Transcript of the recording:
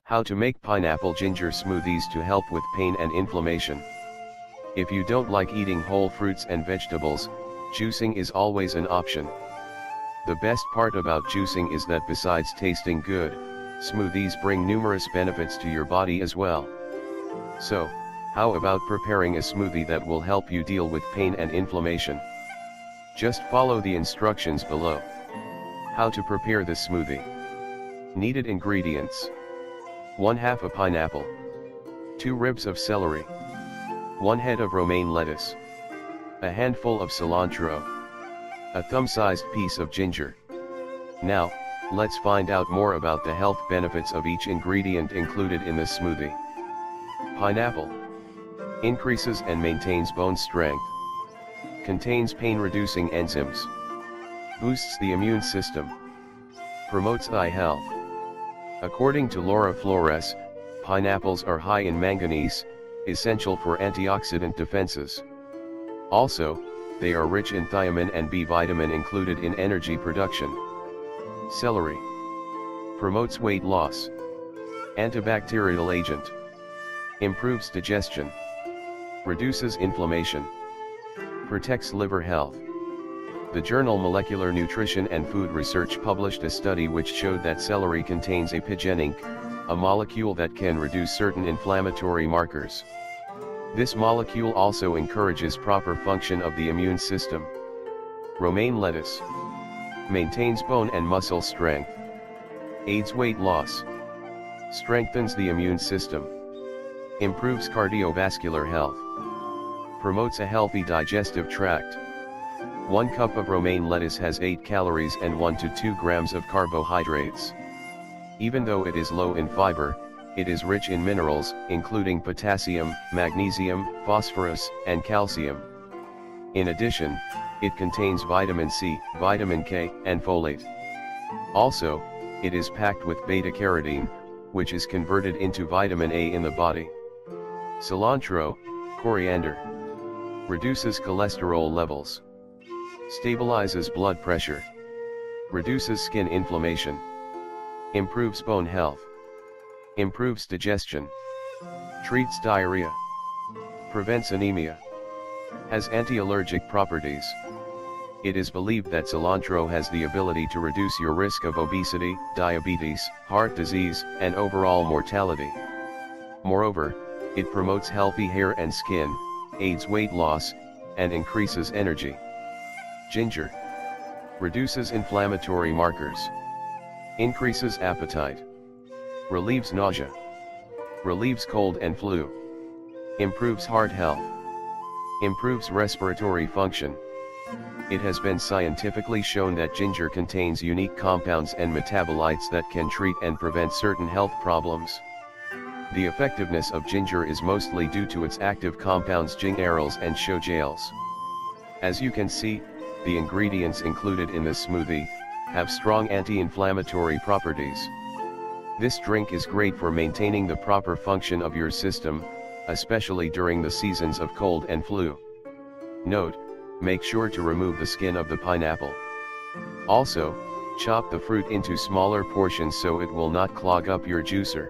How to make pineapple ginger smoothies to help with pain and inflammation. If you don't like eating whole fruits and vegetables, juicing is always an option. The best part about juicing is that besides tasting good, smoothies bring numerous benefits to your body as well. So, how about preparing a smoothie that will help you deal with pain and inflammation? Just follow the instructions below. How to prepare this smoothie. Needed ingredients: 1/2 a pineapple, 2 ribs of celery, 1 head of romaine lettuce, a handful of cilantro, a thumb-sized piece of ginger. Now, let's find out more about the health benefits of each ingredient included in this smoothie. Pineapple increases and maintains bone strength, contains pain-reducing enzymes, boosts the immune system, promotes eye health. According to Laura Flores, pineapples are high in manganese, essential for antioxidant defenses. Also, they are rich in thiamine and B vitamin included in energy production. Celery promotes weight loss, antibacterial agent, improves digestion, reduces inflammation, protects liver health. The journal Molecular Nutrition and Food Research published a study which showed that celery contains apigenin, a molecule that can reduce certain inflammatory markers. This molecule also encourages proper function of the immune system. Romaine lettuce maintains bone and muscle strength, aids weight loss, strengthens the immune system, improves cardiovascular health, promotes a healthy digestive tract. 1 cup of romaine lettuce has 8 calories and 1 to 2 grams of carbohydrates. Even though it is low in fiber, it is rich in minerals, including potassium, magnesium, phosphorus, and calcium. In addition, it contains vitamin C, vitamin K, and folate. Also, it is packed with beta-carotene, which is converted into vitamin A in the body. Cilantro, coriander, reduces cholesterol levels, stabilizes blood pressure, reduces skin inflammation, improves bone health, improves digestion, treats diarrhea, prevents anemia, has anti-allergic properties. It is believed that cilantro has the ability to reduce your risk of obesity, diabetes, heart disease, and overall mortality. Moreover, it promotes healthy hair and skin, aids weight loss, and increases energy. Ginger reduces inflammatory markers, increases appetite, relieves nausea, relieves cold and flu, improves heart health, improves respiratory function. It has been scientifically shown that ginger contains unique compounds and metabolites that can treat and prevent certain health problems. The effectiveness of ginger is mostly due to its active compounds gingerols and shogaols. As you can see, the ingredients included in this smoothie have strong anti-inflammatory properties. This drink is great for maintaining the proper function of your system, especially during the seasons of cold and flu. Note: make sure to remove the skin of the pineapple. Also, chop the fruit into smaller portions so it will not clog up your juicer.